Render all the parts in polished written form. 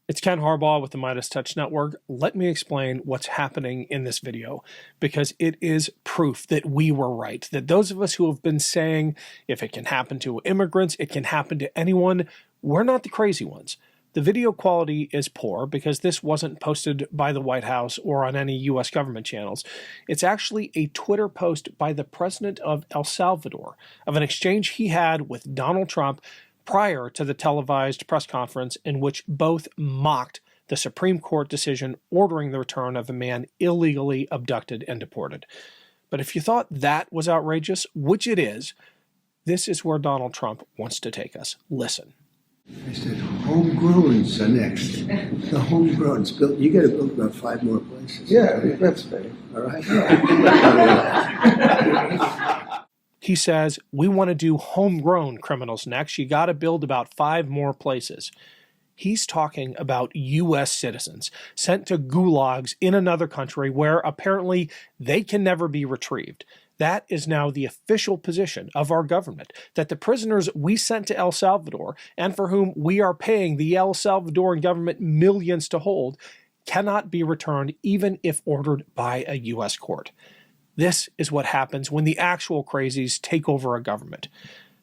It's Ken Harbaugh with the Midas Touch Network. Let me explain what's happening in this video, because it is proof that we were right, that those of us who have been saying if it can happen to immigrants, it can happen to anyone, we're not the crazy ones. The video quality is poor because this wasn't posted by the White House or on any U.S. government channels. It's actually a Twitter post by the president of El Salvador of an exchange he had with Donald Trump prior to the televised press conference in which both mocked the Supreme Court decision ordering the return of a man illegally abducted and deported. But if you thought that was outrageous, which it is, this is where Donald Trump wants to take us. Listen. I said, homegrowns are next. The homegrowns. You got to build about 5 more places. Yeah, that's fair. All right. He says, we want to do homegrown criminals next. You got to build about 5 more places. He's talking about U.S. citizens sent to gulags in another country where apparently they can never be retrieved. That is now the official position of our government, that the prisoners we sent to El Salvador and for whom we are paying the El Salvadoran government millions to hold cannot be returned even if ordered by a U.S. court. This is what happens when the actual crazies take over a government.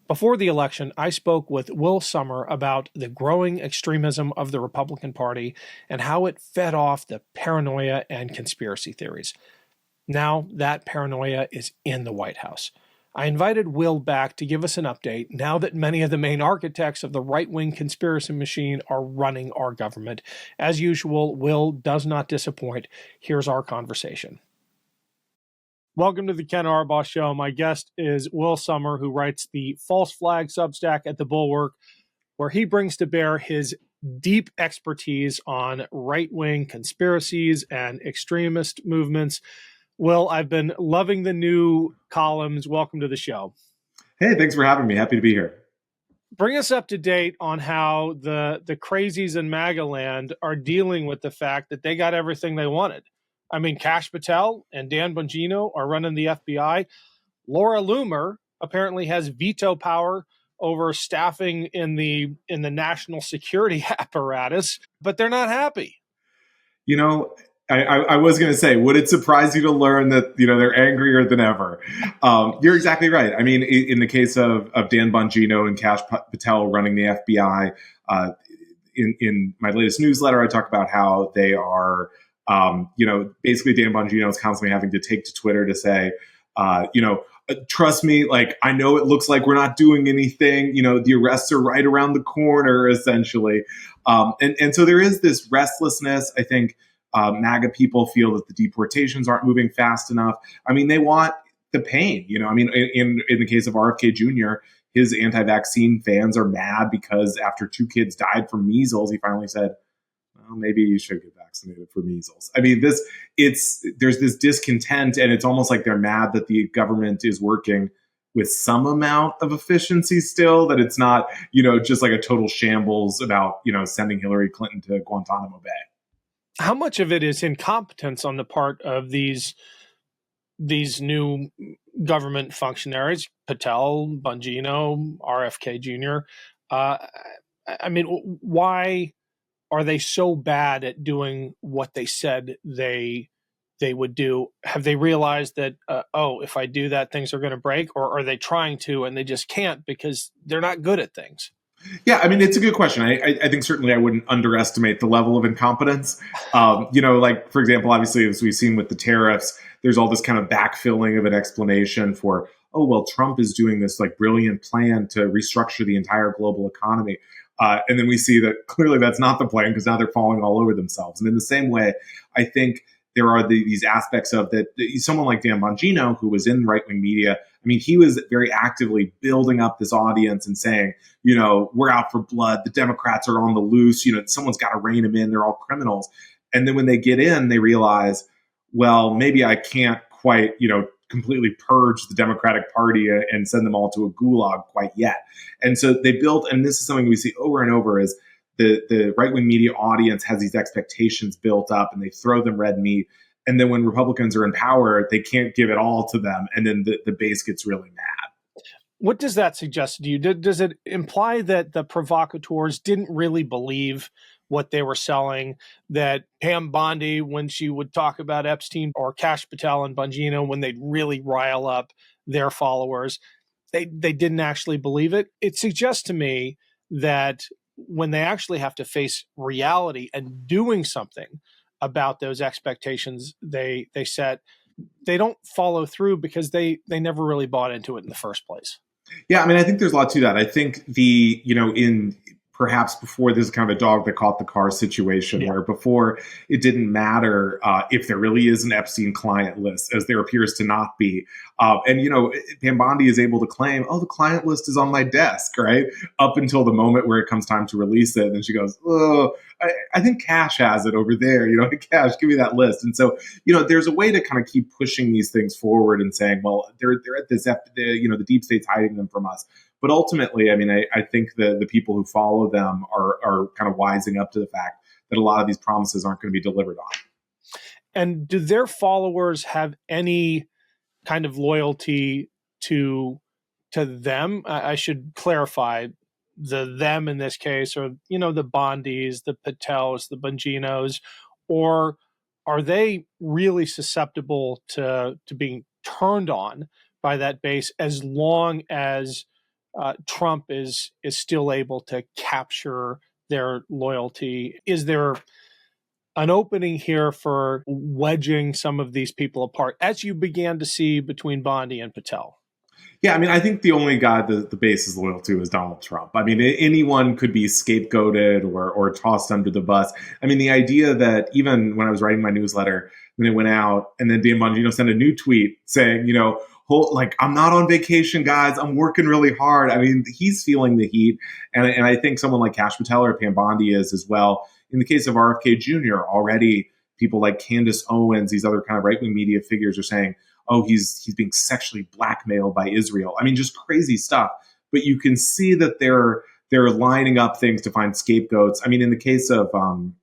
Before the election, I spoke with Will Sommer about the growing extremism of the Republican Party and how it fed off the paranoia and conspiracy theories. Now that paranoia is in the White House. I invited Will back to give us an update now that many of the main architects of the right-wing conspiracy machine are running our government. As usual, Will does not disappoint. Here's our conversation. Welcome to the Ken Harbaugh Show. My guest is Will Sommer, who writes the False Flag Substack at The Bulwark, where he brings to bear his deep expertise on right-wing conspiracies and extremist movements. Will, I've been loving the new columns. Welcome to the show. Hey, thanks for having me. Happy to be here. Bring us up to date on how the crazies in MAGA land are dealing with the fact that they got everything they wanted. I mean, Kash Patel and Dan Bongino are running the FBI. Laura Loomer apparently has veto power over staffing in the national security apparatus, but they're not happy. You know, I was going to say, would it surprise you to learn that, they're angrier than ever? You're exactly right. I mean, in the case of Dan Bongino and Kash Patel running the FBI, in my latest newsletter, I talk about how they are, basically Dan Bongino is constantly having to take to Twitter to say, trust me, like, I know it looks like we're not doing anything, the arrests are right around the corner, essentially. And so there is this restlessness. I think MAGA people feel that the deportations aren't moving fast enough. I mean, they want the pain, I mean, in the case of RFK Jr., his anti-vaccine fans are mad because after 2 kids died from measles, he finally said, well, maybe you should get vaccinated for measles. I mean, there's this discontent, and it's almost like they're mad that the government is working with some amount of efficiency still, that it's not, just like a total shambles about, sending Hillary Clinton to Guantanamo Bay. How much of it is incompetence on the part of these new government functionaries, Patel, Bongino, RFK Jr.? I mean, why are they so bad at doing what they said they would do? Have they realized that, if I do that, things are going to break? Or are they trying to and they just can't because they're not good at things? Yeah, I mean, it's a good question. I think certainly I wouldn't underestimate the level of incompetence. Like, for example, obviously, as we've seen with the tariffs, there's all this kind of backfilling of an explanation for, Trump is doing this like brilliant plan to restructure the entire global economy. And then we see that clearly that's not the plan because now they're falling all over themselves. And in the same way, I think there are these aspects of that. Someone like Dan Bongino, who was in right-wing media, I mean, he was very actively building up this audience and saying, we're out for blood. The Democrats are on the loose. Someone's got to rein them in. They're all criminals. And then when they get in, they realize, well, maybe I can't quite, completely purge the Democratic Party and send them all to a gulag quite yet. And so they built, and this is something we see over and over, is the right-wing media audience has these expectations built up and they throw them red meat. And then when Republicans are in power, they can't give it all to them. And then the base gets really mad. What does that suggest to you? Does it imply that the provocateurs didn't really believe what they were selling, that Pam Bondi, when she would talk about Epstein, or Kash Patel and Bongino, when they'd really rile up their followers, they didn't actually believe it. It suggests to me that when they actually have to face reality and doing something about those expectations they set, they don't follow through because they never really bought into it in the first place. Yeah, I mean, I think there's a lot to that. I think in perhaps before this is kind of a dog that caught the car situation, where before it didn't matter if there really is an Epstein client list, as there appears to not be. And Pam Bondi is able to claim, oh, the client list is on my desk, right? Up until the moment where it comes time to release it. And then she goes, oh, I think Cash has it over there. Cash, give me that list. And so, there's a way to kind of keep pushing these things forward and saying, well, they're at this, the deep state's hiding them from us. But ultimately, I mean, I think the people who follow them are kind of wising up to the fact that a lot of these promises aren't going to be delivered on. And do their followers have any kind of loyalty to them? I should clarify, the them in this case are, the Bondis, the Patels, the Bonginos, or are they really susceptible to being turned on by that base as long as Trump is still able to capture their loyalty? Is there an opening here for wedging some of these people apart, as you began to see between Bondi and Patel? Yeah, I mean, I think the only guy that the base is loyal to is Donald Trump. I mean, anyone could be scapegoated or tossed under the bus. I mean, the idea that even when I was writing my newsletter, then it went out, and then Dan Bongino sent a new tweet saying, I'm not on vacation, guys. I'm working really hard. I mean, he's feeling the heat. And I think someone like Kash Patel or Pam Bondi is as well. In the case of RFK Jr., already people like Candace Owens, these other kind of right-wing media figures are saying, oh, he's being sexually blackmailed by Israel. I mean, just crazy stuff. But you can see that they're lining up things to find scapegoats. I mean, in the case of,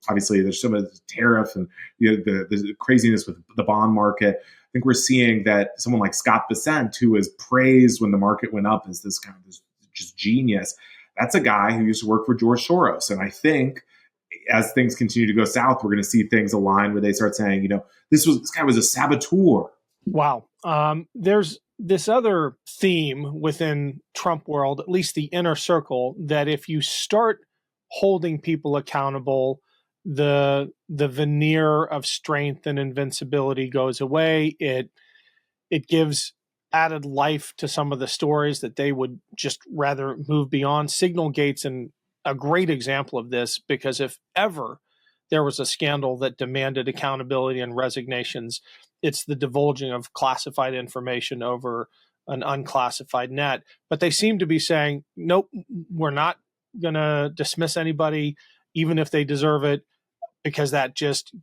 obviously, there's some of the tariff and the craziness with the bond market. I think we're seeing that someone like Scott Bessent, who was praised when the market went up as this kind of just genius, that's a guy who used to work for George Soros. And I think as things continue to go south, we're going to see things align where they start saying, this guy was a saboteur. Wow. There's this other theme within Trump world, at least the inner circle, that if you start holding people accountable, the veneer of strength and invincibility goes away. It gives added life to some of the stories that they would just rather move beyond. Signalgate's a great example of this, because if ever there was a scandal that demanded accountability and resignations, it's the divulging of classified information over an unclassified net. But they seem to be saying, nope, we're not going to dismiss anybody, even if they deserve it, because that just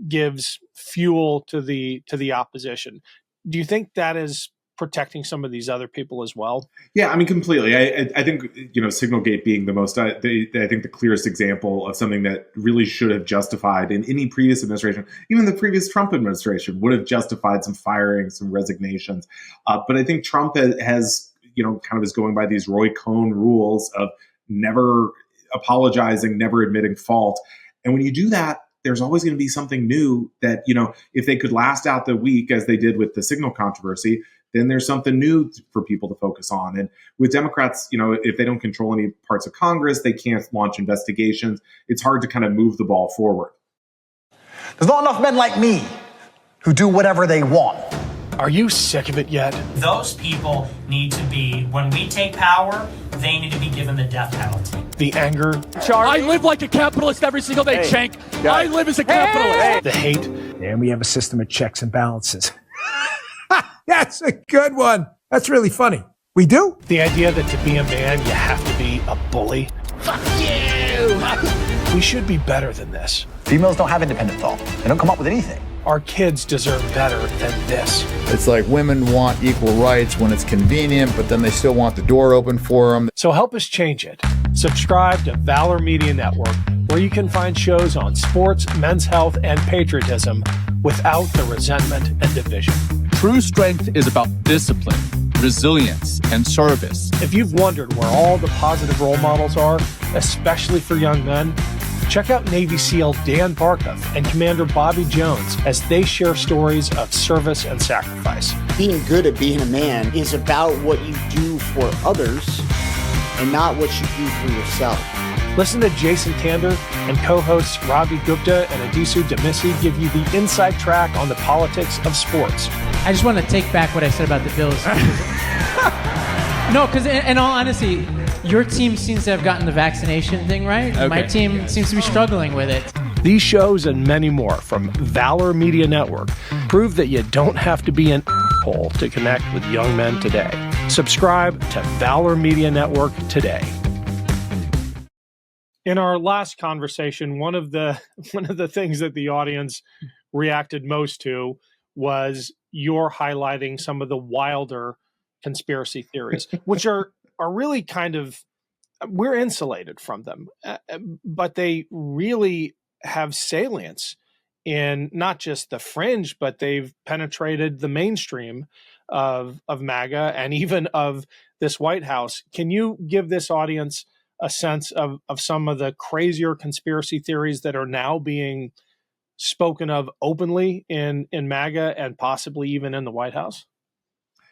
gives fuel to the opposition. Do you think that is protecting some of these other people as well? Yeah, I mean, completely. I think, Signalgate being the most, I think the clearest example of something that really should have justified in any previous administration, even the previous Trump administration would have justified some firings, some resignations. But I think Trump has, kind of is going by these Roy Cohn rules of never apologizing, never admitting fault. And when you do that, there's always going to be something new that, if they could last out the week as they did with the Signal controversy, then there's something new for people to focus on. And with Democrats, if they don't control any parts of Congress, they can't launch investigations. It's hard to kind of move the ball forward. There's not enough men like me who do whatever they want. Are you sick of it yet? Those people need to be, when we take power, they need to be given the death penalty. The anger. Charlie. I live like a capitalist every single day, Cenk. I live as a capitalist. The hate. And we have a system of checks and balances. That's a good one. That's really funny. We do? The idea that to be a man, you have to be a bully. Fuck you! We should be better than this. Females don't have independent thought. They don't come up with anything. Our kids deserve better than this. It's like women want equal rights when it's convenient, but then they still want the door open for them. So help us change it. Subscribe to Valor Media Network, where you can find shows on sports, men's health, and patriotism without the resentment and division. True strength is about discipline, resilience, and service. If you've wondered where all the positive role models are, especially for young men, Check out Navy SEAL Dan Barkov and Commander Bobby Jones as they share stories of service and sacrifice. Being good at being a man is about what you do for others and not what you do for yourself. Listen to Jason Kander and co-hosts Ravi Gupta and Adisu Demisi give you the inside track on the politics of sports. I just want to take back what I said about the Bills. No, because in all honesty, your team seems to have gotten the vaccination thing right. Okay. My team seems to be struggling with it. These shows and many more from Valor Media Network prove that you don't have to be an asshole to connect with young men today. Subscribe to Valor Media Network today. In our last conversation, one of the things that the audience reacted most to was your highlighting some of the wilder conspiracy theories, which are really kind of, we're insulated from them, but they really have salience in not just the fringe, but they've penetrated the mainstream of MAGA and even of this White House. Can you give this audience a sense of some of the crazier conspiracy theories that are now being spoken of openly in MAGA and possibly even in the White House?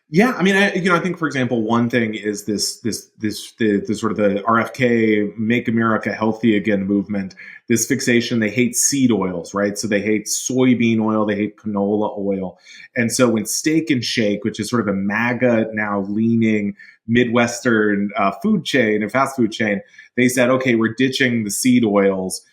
Yeah, I mean, I think, for example, one thing is the sort of the RFK Make America Healthy Again movement. This fixation, they hate seed oils, right? So they hate soybean oil, they hate canola oil, and so when Steak and Shake, which is sort of a MAGA now leaning Midwestern food chain and fast food chain, they said, okay, we're ditching the seed oils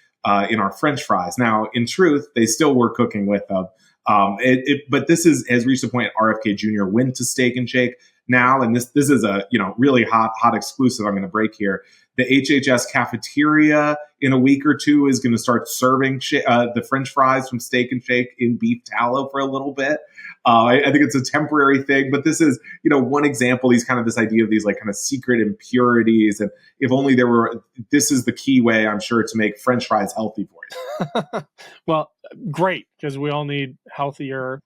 in our French fries. Now, in truth, they still were cooking with them. But this has reached a point. RFK Jr. went to Steak and Shake now, and this is a really hot exclusive. I'm going to break here. The HHS cafeteria in a week or two is going to start serving the French fries from Steak and Shake in beef tallow for a little bit. I think it's a temporary thing, but this is one example. This idea of these like kind of secret impurities, and if only there were. This is the key way, I'm sure, to make French fries healthy for you. Well, great, because we all need healthier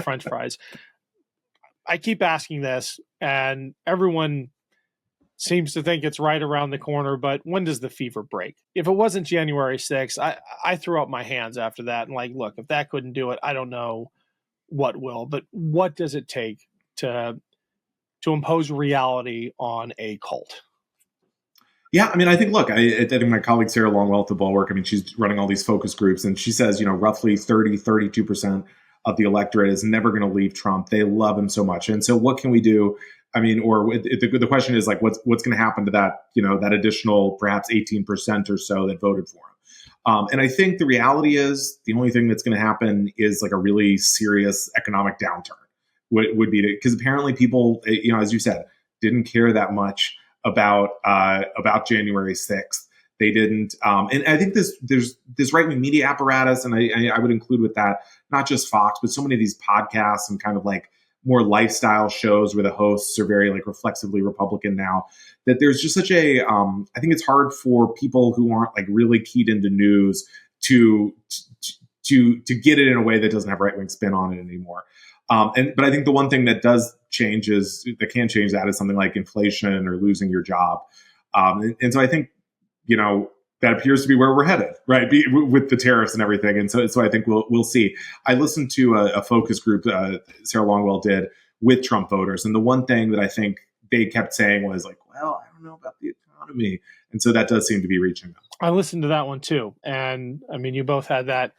French fries. I keep asking this, and everyone seems to think it's right around the corner, but when does the fever break? If it wasn't January 6th, I threw up my hands after that and look, if that couldn't do it, I don't know what will. But what does it take to impose reality on a cult? Yeah, I mean, I think, look, I think my colleague Sarah Longwell at the Bulwark, I mean, she's running all these focus groups, and she says, roughly 32% of the electorate is never going to leave Trump. They love him so much. And so what can we do? I mean, or the question is what's going to happen to that, that additional perhaps 18% or so that voted for him. And I think the reality is the only thing that's going to happen is a really serious economic downturn would be because apparently people, as you said, didn't care that much about January 6th. They didn't. And I think there's this right-wing media apparatus, and I would include with that, not just Fox, but so many of these podcasts and kind of more lifestyle shows where the hosts are very reflexively Republican now, that there's just such a, I think it's hard for people who aren't really keyed into news to get it in a way that doesn't have right-wing spin on it anymore. But I think the one thing that does change that can change that is something like inflation or losing your job. And so I think, that appears to be where we're headed, right? With the tariffs and everything. And so I think we'll see. I listened to a focus group Sarah Longwell did with Trump voters. And the one thing that I think they kept saying was well, I don't know about the economy. And so that does seem to be reaching them. I listened to that one too. And I mean, you both had that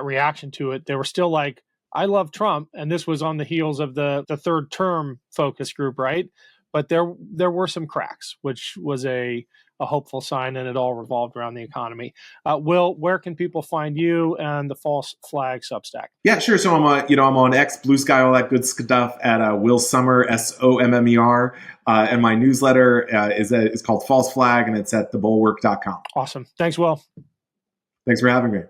reaction to it. They were still I love Trump. And this was on the heels of the third term focus group, right? But there were some cracks, which was a hopeful sign, and it all revolved around the economy. Will, where can people find you and the False Flag Substack? Yeah, sure. So I'm on X, Blue Sky, all that good stuff at Will Sommer, SOMMER. And my newsletter is called False Flag, and it's at thebulwark.com. Awesome. Thanks, Will. Thanks for having me.